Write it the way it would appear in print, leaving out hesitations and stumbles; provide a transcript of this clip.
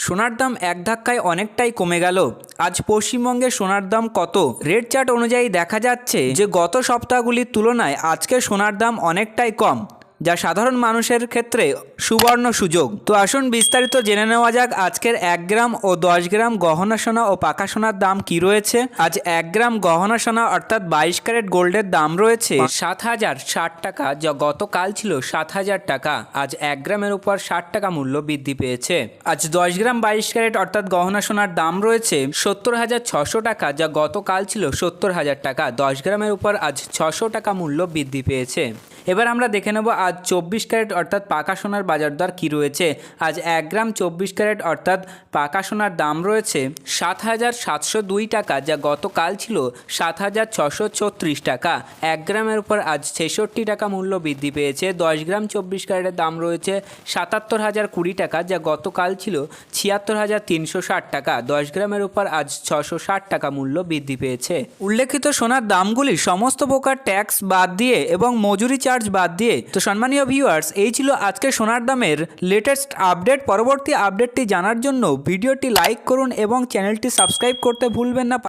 সোনার দাম এক ধাক্কায় অনেকটাই কমে গেল। আজ পশ্চিমবঙ্গে সোনার দাম কত? রেট চার্ট অনুযায়ী দেখা যাচ্ছে যে গত সপ্তাহগুলির তুলনায় আজকে সোনার দাম অনেকটাই কম, যা সাধারণ মানুষের ক্ষেত্রে সুবর্ণ সুযোগ। তো আসুন বিস্তারিত জেনে নেওয়া যাক আজকের 1 গ্রাম ও 10 গ্রাম গহনা সোনা ও পাকা সোনার দাম কি রয়েছে। আজ 1 গ্রাম গহনা সোনা অর্থাৎ 22 ক্যারেট গোল্ডের দাম রয়েছে 7,060 টাকা, যা গতকাল ছিল 7,000 টাকা। আজ 1 গ্রামের উপর 60 টাকা মূল্য বৃদ্ধি পেয়েছে। আজ 10 গ্রাম 22 ক্যারেট অর্থাৎ গহনা সোনার দাম রয়েছে 70,600 টাকা, যা গতকাল ছিল 70,000 টাকা। 10 গ্রামের উপর আজ 600 টাকা মূল্য বৃদ্ধি পেয়েছে। এবার আমরা দেখে নেব আজ 24 ক্যারেট অর্থাৎ পাকা সোনার বাজার দর কী রয়েছে। আজ 1 গ্রাম 24 ক্যারেট অর্থাৎ পাকা সোনার দাম রয়েছে 7,702 টাকা, যা গতকাল ছিল 7,636 টাকা। 1 গ্রামের উপর আজ 66 টাকা মূল্য বৃদ্ধি পেয়েছে। 10 গ্রাম 24 ক্যারেটের দাম রয়েছে 77,020 টাকা, যা গতকাল ছিল 76,360 টাকা। 10 গ্রামের উপর আজ 660 টাকা মূল্য বৃদ্ধি পেয়েছে। উল্লেখিত সোনার দামগুলি সমস্ত প্রকার ট্যাক্স বাদ দিয়ে এবং মজুরি চার্জ বাদ দিয়ে। তো সম্মানীয় ভিউয়ার্স, এই ছিল আজকে সোনার দামের লেটেস্ট আপডেট। পরবর্তী আপডেটটি জানার জন্য ভিডিওটি লাইক করুন এবং চ্যানেলটি সাবস্ক্রাইব করতে ভুলবেন না।